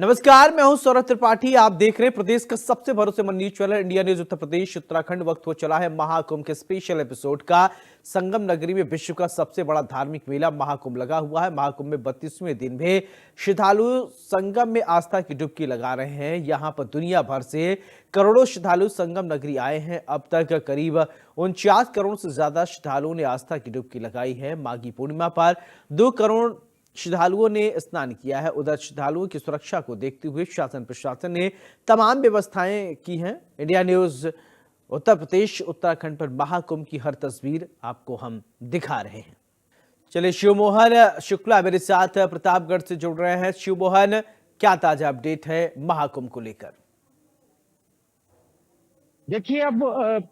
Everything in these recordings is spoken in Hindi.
नमस्कार, मैं हूं सौरभ त्रिपाठी। आप देख रहे हैं प्रदेश का सबसे भरोसेमंद news channel India news Uttar Pradesh Uttarakhand. वक्त हो चला है महाकुंभ के स्पेशल एपिसोड का। संगम नगरी में विश्व का सबसे बड़ा धार्मिक मेला महाकुंभ लगा हुआ है। महाकुंभ में 32वें दिन भी श्रद्धालु संगम में आस्था की डुबकी लगा रहे हैं। यहां पर दुनिया भर से करोड़ों श्रद्धालु संगम नगरी आए हैं। अब तक करीब 49 करोड़ से ज्यादा श्रद्धालुओं ने आस्था की डुबकी लगाई है। माघी पूर्णिमा पर 2 करोड़ श्रद्धालुओं ने स्नान किया है। उधर श्रद्धालुओं की सुरक्षा को देखते हुए शासन प्रशासन ने तमाम व्यवस्थाएं की हैं। इंडिया न्यूज उत्तर प्रदेश उत्तराखंड पर महाकुंभ की हर तस्वीर आपको हम दिखा रहे हैं। चलिए, शिवमोहन शुक्ला मेरे साथ प्रतापगढ़ से जुड़ रहे हैं। शिवमोहन, क्या ताजा अपडेट है महाकुंभ को लेकर? देखिए, अब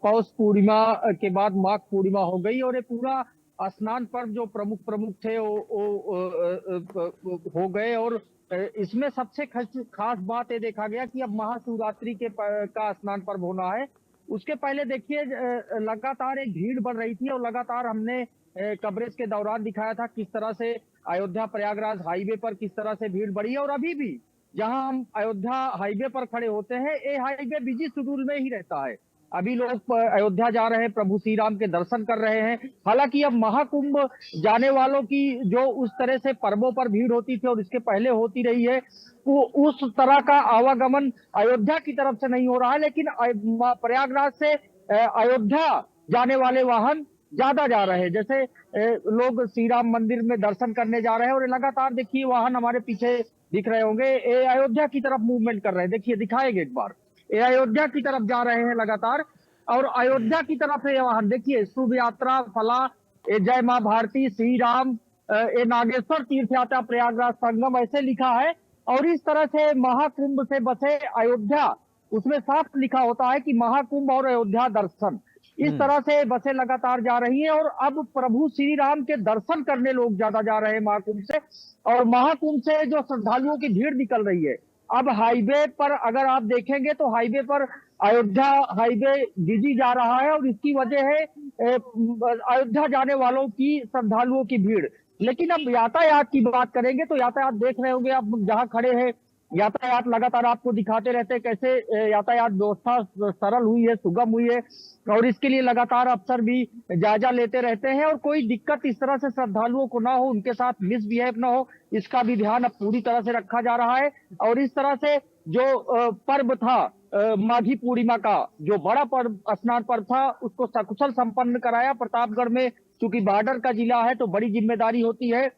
पौष पूर्णिमा के बाद माघ पूर्णिमा हो गई और ये पूरा स्नान पर्व जो प्रमुख थे वो हो गए। और इसमें सबसे खास बात ये देखा गया कि अब महाशिवरात्रि का स्नान पर्व होना है। उसके पहले देखिए, लगातार एक भीड़ बढ़ रही थी और लगातार हमने कवरेज के दौरान दिखाया था किस तरह से अयोध्या प्रयागराज हाईवे पर किस तरह से भीड़ बढ़ी है। और अभी भी जहां हम अयोध्या हाईवे पर खड़े होते हैं, ये हाईवे बिजी शेड्यूल में ही रहता है। अभी लोग अयोध्या जा रहे हैं, प्रभु श्री राम के दर्शन कर रहे हैं। हालांकि अब महाकुंभ जाने वालों की जो उस तरह से पर्वों पर भीड़ होती थी और इसके पहले होती रही है, वो उस तरह का आवागमन अयोध्या की तरफ से नहीं हो रहा है। लेकिन प्रयागराज से अयोध्या जाने वाले वाहन ज्यादा जा रहे हैं। जैसे लोग श्री राम मंदिर में दर्शन करने जा रहे हैं और लगातार देखिए वाहन हमारे पीछे दिख रहे होंगे, ये अयोध्या की तरफ मूवमेंट कर रहे हैं। देखिए, दिखाएंगे एक बार, ये अयोध्या की तरफ जा रहे हैं लगातार। और अयोध्या की तरफ ये वाहन देखिए, शुभ यात्रा फला, ये जय मां भारती, श्री राम, ये नागेश्वर तीर्थ यात्रा प्रयागराज संगम ऐसे लिखा है। और इस तरह से महाकुंभ से बसे अयोध्या, उसमें साफ लिखा होता है कि महाकुंभ और अयोध्या दर्शन, इस तरह से बसें लगातार जा रही हैं। और अब प्रभु श्री राम के दर्शन करने लोग ज्यादा जा रहे हैं महाकुंभ से। और महाकुंभ से जो श्रद्धालुओं की भीड़ निकल रही है, अब हाईवे पर अगर आप देखेंगे तो हाईवे पर अयोध्या हाईवे बिजी जा रहा है और इसकी वजह है अयोध्या जाने वालों की, श्रद्धालुओं की भीड़। लेकिन अब यातायात की बात करेंगे तो यातायात देख रहे होंगे आप जहां खड़े हैं, यातायात लगातार आपको दिखाते रहते हैं कैसे यातायात व्यवस्था सरल हुई है, सुगम हुई है। और इसके लिए लगातार अफसर भी जायजा लेते रहते हैं और कोई दिक्कत इस तरह से श्रद्धालुओं को ना हो, उनके साथ मिसबिहेव ना हो, इसका भी ध्यान अब पूरी तरह से रखा जा रहा है। और इस तरह से जो पर्व था माघी पूर्णिमा का, जो बड़ा पर्व स्नान पर्व था, उसको सकुशल संपन्न कराया। प्रतापगढ़ में चूंकि बॉर्डर का जिला है तो बड़ी जिम्मेदारी होती है।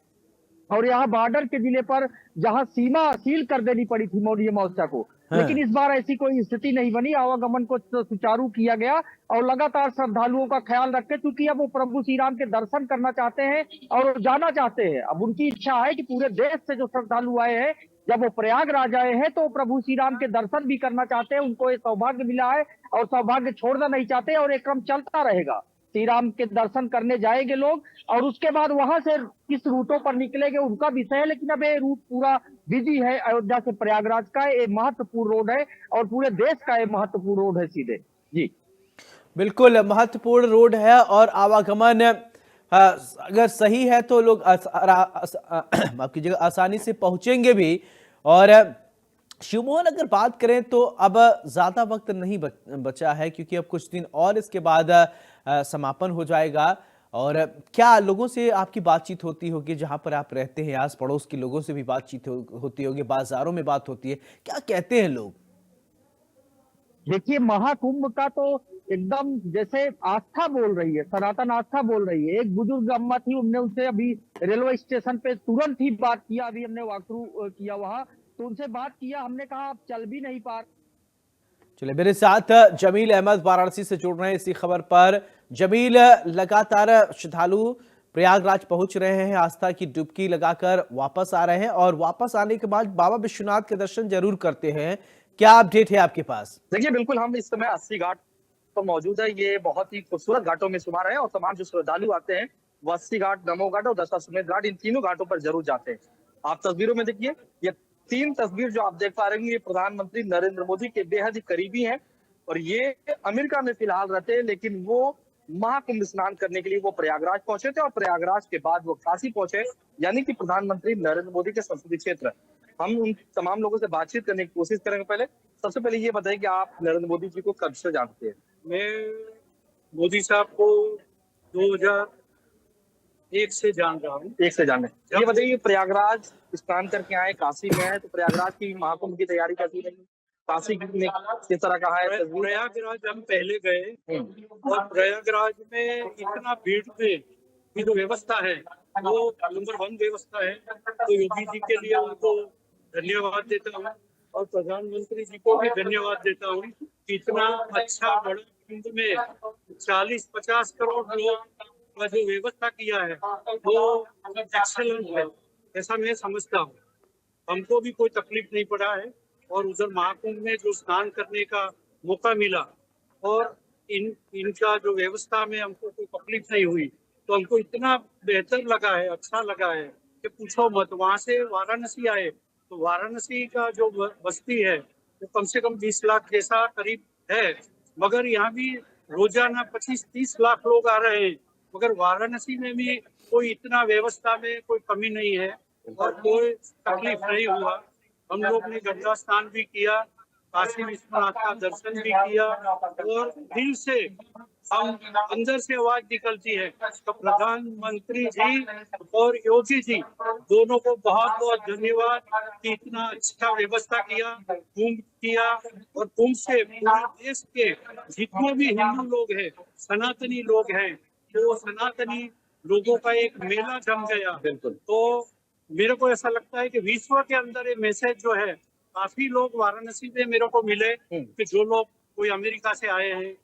और यहाँ बॉर्डर के जिले पर जहां सीमा सील कर देनी पड़ी थी मौर्य मोर्चा को, लेकिन इस बार ऐसी कोई स्थिति नहीं बनी। आवागमन को सुचारू किया गया और लगातार श्रद्धालुओं का ख्याल रखे, क्योंकि अब वो प्रभु श्री राम के दर्शन करना चाहते हैं और जाना चाहते हैं। अब उनकी इच्छा है कि पूरे देश से जो श्रद्धालु आए हैं, जब वो प्रयागराज आए हैं तो प्रभु श्री राम के दर्शन भी करना चाहते हैं। उनको ये सौभाग्य मिला है और सौभाग्य छोड़ना नहीं चाहते और ये क्रम चलता रहेगा। श्री राम के दर्शन करने जाएंगे लोग और उसके बाद वहां से किस रूटों पर निकलेंगे उनका विषय है। लेकिन अब ये रूट पूरा बिजी है। अयोध्या से प्रयागराज का ये महत्वपूर्ण रोड है और पूरे देश का ये महत्वपूर्ण रोड है सीधे। जी बिल्कुल महत्वपूर्ण रोड है और आवागमन अगर सही है तो लोग माफ कीजिएगा आसानी से पहुंचेंगे भी। और शिवमोहन, अगर बात करें तो अब ज्यादा वक्त नहीं बचा है, क्योंकि अब कुछ दिन और इसके बाद समापन हो जाएगा। और क्या लोगों से आपकी बातचीत होती होगी, जहां पर आप रहते हैं आस पड़ोस के लोगों से भी बातचीत होती होगी, बाजारों में बात होती है, क्या कहते हैं लोग? देखिए, महाकुंभ का तो एकदम जैसे आस्था बोल रही है, सनातन आस्था बोल रही है। एक बुजुर्ग अम्मा थी, हमने उनसे अभी रेलवे स्टेशन पे तुरंत ही बात किया, अभी हमने वॉकथ्रू किया वहां, तो उनसे बात किया, हमने कहा आप चल भी नहीं पा। चलिए, मेरे साथ जमील अहमद वाराणसी से जुड़ रहे हैं इसी खबर पर। जमील, लगातार श्रद्धालु प्रयागराज पहुंच रहे हैं, आस्था की डुबकी लगाकर वापस आ रहे हैं और वापस आने के बाद बाबा विश्वनाथ के दर्शन जरूर करते हैं। क्या अपडेट है आपके पास? देखिए, बिल्कुल हम इस समय 80 घाट पर मौजूद है। ये बहुत ही खूबसूरत घाटों में शुमार है और तमाम जो श्रद्धालु आते हैं वो 80 घाट, नमो घाट और दशाश्वमेध घाट, इन तीनों घाटों पर जरूर जाते हैं। आप तस्वीरों में देखिए, ये 3 तस्वीर जो आप देख पा रहे हैं, ये प्रधानमंत्री नरेंद्र मोदी के बेहद ही करीबी हैं और ये अमेरिका में फिलहाल रहते हैं, लेकिन वो महाकुंभ स्नान करने के लिए वो प्रयागराज पहुंचे थे और प्रयागराज के बाद वो काशी पहुंचे, यानी कि प्रधानमंत्री नरेंद्र मोदी के संसदीय क्षेत्र हम उन तमाम लोगों से बातचीत करने की कोशिश करेंगे। पहले सबसे पहले ये बताइए कि आप नरेंद्र मोदी जी को कब से जानते हैं? मैं मोदी साहब को 2001 से जान रहा हूँ। एक से जाने ये बताइए, प्रयागराज स्नान करके आए, काशी में है, तो प्रयागराज की महाकुंभ की तैयारी कैसी रही? काशी में किस तरह का है तस्वीर? प्रयागराज हम पहले गए और प्रयागराज में इतना भीड़ में की जो व्यवस्था है वो नंबर 1 व्यवस्था है। तो योगी जी के लिए उनको धन्यवाद देता हूँ और प्रधानमंत्री जी को भी धन्यवाद देता हूँ कि इतना अच्छा बड़ा कुंभ में 40-50 करोड़ लोग का जो व्यवस्था किया है वो एक्सेलेंट है, ऐसा मैं समझता हूँ। हमको भी कोई तकलीफ नहीं पड़ा है और उधर महाकुंभ में जो स्नान करने का मौका मिला और इनका जो व्यवस्था में हमको कोई तकलीफ नहीं हुई, तो हमको इतना बेहतर लगा है, अच्छा लगा है कि पूछो मत। वहां से वाराणसी आए तो वाराणसी का जो बस्ती है वो कम से कम 20 लाख जैसा करीब है, मगर यहाँ भी रोजाना 25-30 लाख लोग आ रहे हैं, मगर वाराणसी में भी कोई इतना व्यवस्था में कोई कमी नहीं है और कोई तकलीफ नहीं हुआ। हम लोग ने गंगा स्नान भी किया, काशी विश्वनाथ का दर्शन भी किया और दिल से हम अंदर से आवाज निकलती है तो प्रधानमंत्री जी और योगी जी दोनों को बहुत बहुत धन्यवाद कि इतना अच्छा व्यवस्था किया, कुंभ किया और कुंभ से पूरे देश के जितने भी हिंदू लोग हैं, सनातनी लोग हैं, तो सनातनी लोगों का एक मेला जम गया। बिल्कुल। तो मेरे को ऐसा लगता है कि विश्व के अंदर ये मैसेज जो है, काफी लोग वाराणसी में मेरे को मिले कि जो लोग कोई अमेरिका से आए हैं,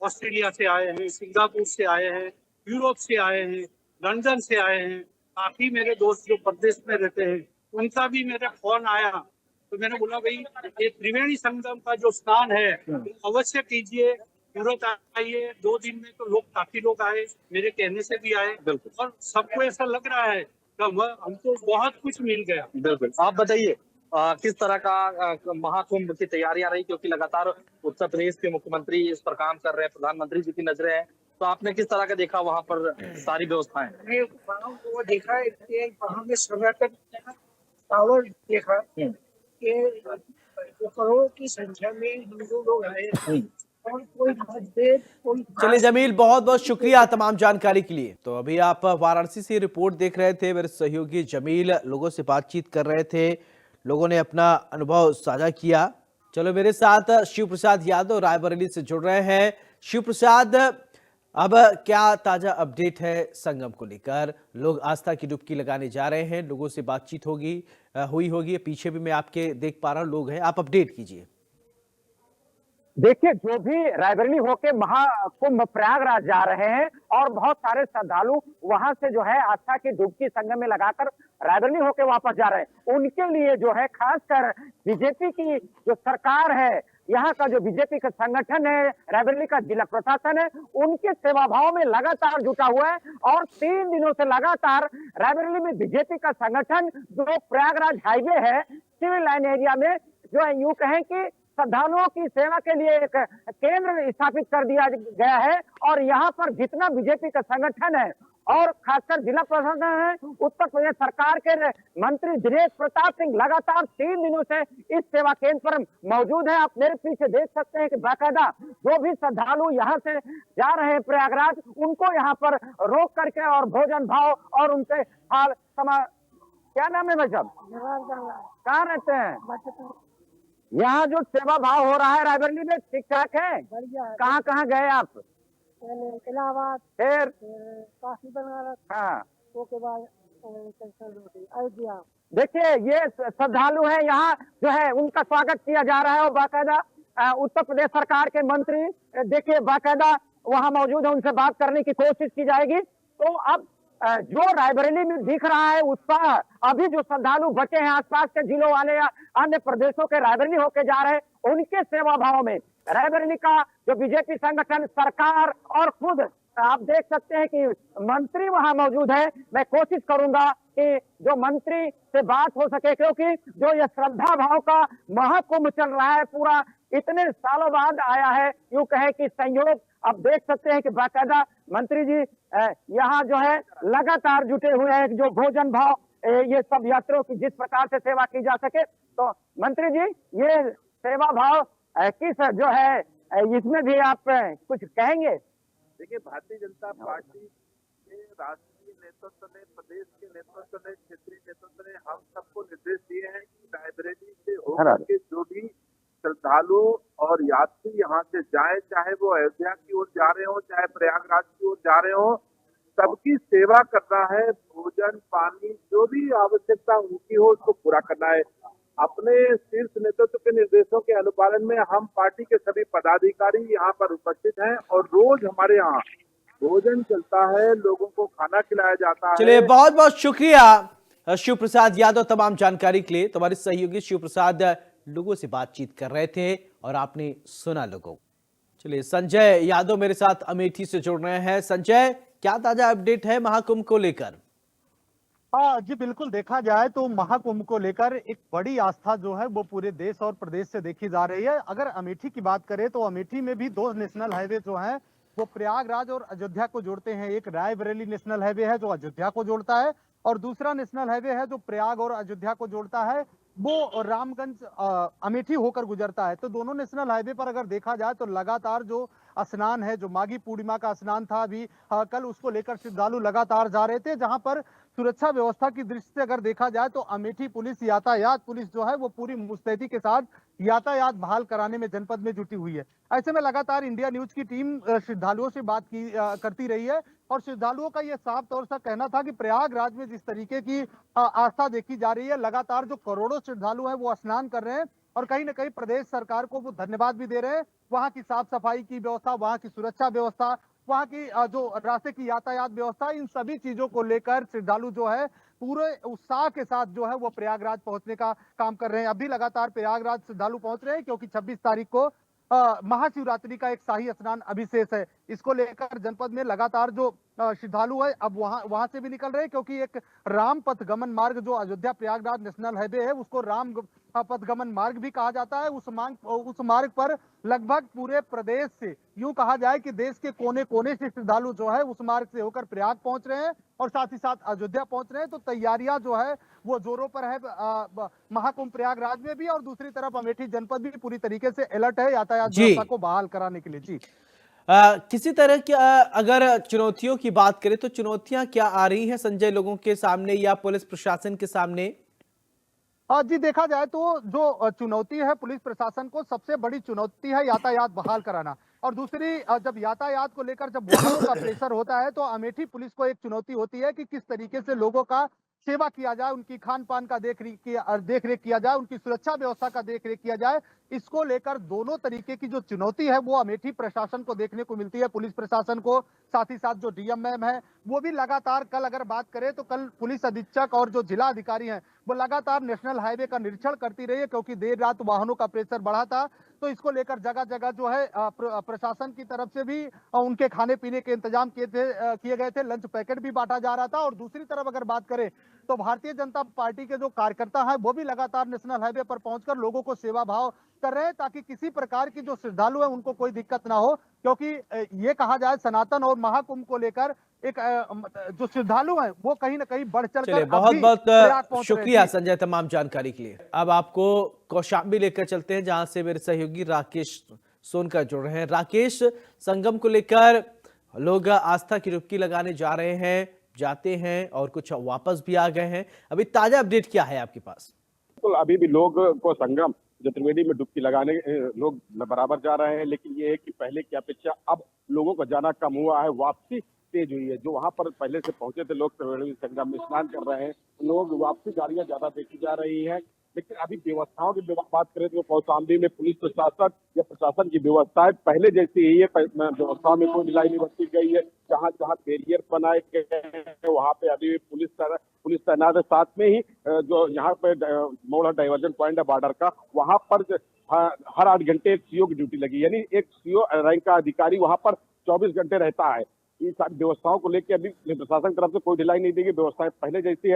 ऑस्ट्रेलिया से आए हैं, सिंगापुर से आए हैं, यूरोप से आए हैं, लंदन से आए हैं, काफी मेरे दोस्त जो प्रदेश में रहते हैं उनका भी मेरा फोन आया। तो मैंने बोला भाई ये त्रिवेणी संगम का जो स्नान है अवश्य कीजिए, सूरत आइए। 2 दिन में तो लोग काफी लोग आए, मेरे कहने से भी आए और सबको ऐसा लग रहा है कि हमको बहुत कुछ मिल गया। बिल्कुल। आप बताइए किस तरह का महाकुंभ की तैयारियां रही, क्योंकि लगातार उत्तर प्रदेश के मुख्यमंत्री इस पर काम कर रहे हैं, प्रधानमंत्री जी की नजरें हैं, तो आपने किस तरह का देखा वहां पर सारी व्यवस्थाएं? मैंने वहाँ वो देखा है कि वहाँ में संगठन पावर देखा कि जो करोड़ों की संख्या में हिंदू लोग आए और कोई मतभेद कोई चलिए जमील, बहुत बहुत शुक्रिया तमाम जानकारी के लिए। तो अभी आप वाराणसी से रिपोर्ट देख रहे थे, मेरे सहयोगी जमील लोगों से बातचीत कर रहे थे, लोगों ने अपना अनुभव साझा किया। चलो मेरे साथ शिव प्रसाद यादव रायबरेली से जुड़ रहे हैं। शिव प्रसाद, अब क्या ताजा अपडेट है संगम को लेकर? लोग आस्था की डुबकी लगाने जा रहे हैं, लोगों से बातचीत हुई होगी, पीछे भी मैं आपके देख पा रहा हूं लोग हैं, आप अपडेट कीजिए। देखिए, जो भी रायबरेली होके महाकुंभ प्रयागराज जा रहे हैं और बहुत सारे श्रद्धालु वहां से जो है आस्था की डुबकी संगम में लगाकर रायबरेली होके वापस जा रहे हैं, उनके लिए जो है खासकर बीजेपी की जो सरकार है, यहाँ का जो बीजेपी का संगठन है, रायबरेली का जिला प्रशासन है, उनके सेवा भाव में लगातार जुटा हुआ है और 3 दिनों से लगातार रायबरेली में बीजेपी का संगठन जो प्रयागराज हाईवे है, सिविल लाइन एरिया में जो है यूं कहें कि श्रद्धालुओं की सेवा के लिए एक केंद्र स्थापित कर दिया गया है और यहाँ पर जितना बीजेपी का संगठन है और खासकर जिला प्रशासन है, उत्तर प्रदेश सरकार के मंत्री दिनेश प्रताप सिंह लगातार 3 दिनों से इस सेवा केंद्र पर मौजूद है। आप मेरे पीछे देख सकते हैं कि बाकायदा जो भी श्रद्धालु यहाँ से जा रहे हैं प्रयागराज, उनको यहाँ पर रोक करके और भोजन भाव और उनके हाल क्या नाम है भाई साहब, कहाँ रहते हैं? यहाँ जो सेवा भाव हो रहा है रायबरेली में ठीक ठाक है? कहाँ कहाँ गए आप? इलाहाबाद, फिर काशी बनारस, हाँ, उसके बाद अयोध्या। देखिए ये श्रद्धालु हैं, यहाँ जो है उनका स्वागत किया जा रहा है और बाकायदा उत्तर प्रदेश सरकार के मंत्री देखिए बाकायदा वहाँ मौजूद है, उनसे बात करने की कोशिश की जाएगी। तो अब जो रायबरेली में दिख रहा है उत्साह, अभी जो श्रद्धालु बचे हैं आसपास के जिलों वाले या अन्य प्रदेशों के रायबरेली होके जा रहे हैं, उनके सेवा भाव में रायबरेली का जो बीजेपी संगठन, सरकार और खुद आप देख सकते हैं कि मंत्री वहां मौजूद है। मैं कोशिश करूंगा कि जो मंत्री से बात हो सके, क्योंकि जो ये श्रद्धा भाव का महाकुंभ चल रहा है, पूरा इतने सालों बाद आया है, यूं कहे कि संयोग। आप देख सकते हैं कि बाकायदा मंत्री जी यहाँ जो है लगातार जुटे हुए हैं, जो भोजन भाव ये सब यात्रियों की जिस प्रकार से सेवा की जा सके। तो मंत्री जी, ये सेवा भाव किस जो है इसमें भी आप कुछ कहेंगे? देखिए, भारतीय जनता पार्टी के राष्ट्रीय नेतृत्व ने, प्रदेश के नेतृत्व ने, क्षेत्रीय नेतृत्व ने हम सबको निर्देश दिए हैं कि रायबरेली से होकर के जो भी श्रद्धालु और यात्री यहाँ से जाए, चाहे वो अयोध्या की ओर जा रहे हो, चाहे प्रयागराज की ओर जा रहे हो, सबकी सेवा करना है। भोजन, पानी, जो भी आवश्यकता उनकी हो उसको पूरा करना है। अपने शीर्ष नेतृत्व के निर्देशों के अनुपालन में हम पार्टी के सभी पदाधिकारी यहाँ पर उपस्थित हैं और रोज हमारे यहाँ भोजन चलता है, लोगों को खाना खिलाया जाता है। चलिए, बहुत बहुत शुक्रिया शिव प्रसाद यादव तमाम जानकारी के लिए। तुम्हारे सहयोगी शिव प्रसाद लोगों से बातचीत कर रहे थे और आपने सुना लोगों। चलिए, संजय यादव मेरे साथ अमेठी से जुड़ रहे हैं। संजय, क्या ताजा अपडेट है महाकुंभ को लेकर? हाँ जी, बिल्कुल। देखा जाए तो महाकुंभ को लेकर एक बड़ी आस्था जो है वो पूरे देश और प्रदेश से देखी जा रही है। अगर अमेठी की बात करें तो अमेठी में भी 2 नेशनल हाईवे जो हैं वो प्रयागराज और अयोध्या को जोड़ते हैं। एक रायबरेली नेशनल हाईवे है जो अयोध्या को जोड़ता है और दूसरा नेशनल हाईवे है जो प्रयाग और अयोध्या को जोड़ता है, वो रामगंज अमेठी होकर गुजरता है। तो दोनों नेशनल हाईवे पर अगर देखा जाए तो लगातार जो स्नान है, जो माघी पूर्णिमा का स्नान था अभी कल, उसको लेकर श्रद्धालु लगातार जा रहे थे। जहां पर सुरक्षा व्यवस्था की दृष्टि से अगर देखा जाए तो अमेठी पुलिस, यातायात पुलिस जो है वो पूरी मुस्तैदी के साथ यातायात बहाल कराने में जनपद में जुटी हुई है। ऐसे में लगातार इंडिया न्यूज की टीम श्रद्धालुओं से बात करती रही है और श्रद्धालुओं का यह साफ तौर से कहना था कि प्रयागराज में जिस तरीके की आस्था देखी जा रही है, लगातार जो करोड़ों श्रद्धालु हैं वो स्नान कर रहे हैं और कहीं ना कहीं प्रदेश सरकार को वो धन्यवाद भी दे रहे हैं। वहां की साफ सफाई की व्यवस्था, वहां की सुरक्षा व्यवस्था, वहां की जो रास्ते की यातायात व्यवस्था, इन सभी चीजों को लेकर श्रद्धालु जो है पूरे उत्साह के साथ जो है वो प्रयागराज पहुंचने का काम कर रहे हैं। अभी लगातार प्रयागराज श्रद्धालु पहुंच रहे हैं क्योंकि 26 तारीख को महाशिवरात्रि का एक शाही स्नान अभी शेष है। इसको लेकर जनपद में लगातार जो श्रद्धालु है अब वहां से भी निकल रहे हैं क्योंकि एक राम पथ गमन मार्ग जो अयोध्या प्रयागराज नेशनल हाईवे है उसको राम पथ गमन मार्ग भी कहा जाता है। उस मार्ग पर लगभग पूरे प्रदेश से, यूं कहा जाए कि देश के कोने कोने से श्रद्धालु जो है उस मार्ग से होकर प्रयाग पहुंच रहे हैं और साथ ही साथ अयोध्या पहुंच रहे हैं। तो तैयारियां जो है वो जोरों पर है महाकुंभ प्रयागराज में भी, और दूसरी तरफ अमेठी जनपद भी पूरी तरीके से अलर्ट है यातायात व्यवस्था को बहाल कराने के लिए। जी, किसी तरह की अगर चुनौतियों की बात करें तो चुनौतियां क्या आ रही हैं संजय लोगों के सामने या पुलिस प्रशासन के सामने? जी, देखा जाए तो जो चुनौती है पुलिस प्रशासन को, सबसे बड़ी चुनौती है यातायात बहाल कराना। और दूसरी, जब यातायात को लेकर जब वाहनों का प्रेशर होता है तो अमेठी पुलिस को एक चुनौती होती है कि किस तरीके से लोगों का सेवा किया जाए, उनकी खान पान का देख रेख किया जाए, उनकी सुरक्षा व्यवस्था का देख रेख किया जाए। इसको लेकर दोनों तरीके की जो चुनौती है वो अमेठी प्रशासन को देखने को मिलती है, पुलिस प्रशासन को। साथ ही साथ जो डीएम मैम है वो भी लगातार, कल अगर बात करें तो कल पुलिस अधीक्षक और जो जिला अधिकारी हैं वो लगातार नेशनल हाईवे का निरीक्षण करती रही है क्योंकि देर रात वाहनों का प्रेशर बढ़ा था। तो इसको लेकर जगह जगह जो है प्रशासन की तरफ से भी उनके खाने पीने के इंतजाम किए गए थे, लंच पैकेट भी बांटा जा रहा था। और दूसरी तरफ अगर बात करें तो भारतीय जनता पार्टी के जो कार्यकर्ता हैं वो भी लगातार नेशनल हाईवे पर पहुंचकर लोगों को सेवा भाव कर रहे हैं ताकि किसी प्रकार की जो श्रद्धालु है उनको कोई दिक्कत ना हो। क्योंकि ये कहा जाए सनातन और महाकुंभ को लेकर एक जो श्रद्धालु हैं वो कहीं ना कहीं बढ़ चढ़ कर बहुत बहुत शुक्रिया संजय तमाम जानकारी के लिए। अब आपको कौशाम्बी लेकर चलते हैं जहां से मेरे सहयोगी राकेश सोनकर जुड़ रहे हैं। राकेश, संगम को लेकर लोग आस्था की डुबकी लगाने जा रहे हैं, जाते हैं और कुछ वापस भी आ गए हैं। अभी ताजा अपडेट क्या है आपके पास? तो अभी भी लोग को संगम चतुर्वेदी में डुबकी लगाने लोग बराबर जा रहे हैं, लेकिन ये है कि पहले की अपेक्षा अब लोगों का जाना कम हुआ है, वापसी तेज हुई है। जो वहां पर पहले से पहुंचे थे लोग त्रिवेणी संगम में स्नान कर रहे हैं, लोग वापसी गाड़ियां ज्यादा देखी जा रही है। लेकिन अभी व्यवस्थाओं की बात करें तो कौशाम्बी में पुलिस प्रशासन या प्रशासन की व्यवस्थाएं पहले जैसी ही है, व्यवस्थाओं में कोई ढिलाई नहीं बरती गई है। जहाँ जहाँ बैरियर बनाए गए हैं वहाँ पे अभी भी पुलिस तैनात है। साथ में ही जो यहाँ पे मोड़ा डाइवर्जन पॉइंट है बॉर्डर का, वहाँ पर हर 8 घंटे एक सीओ की ड्यूटी लगी, यानी एक सीओ रैंक का अधिकारी वहाँ पर 24 घंटे रहता है। इन सारी व्यवस्थाओं को लेकर अभी प्रशासन की तरफ से कोई ढिलाई नहीं दी गई, व्यवस्थाएं पहले जैसी है।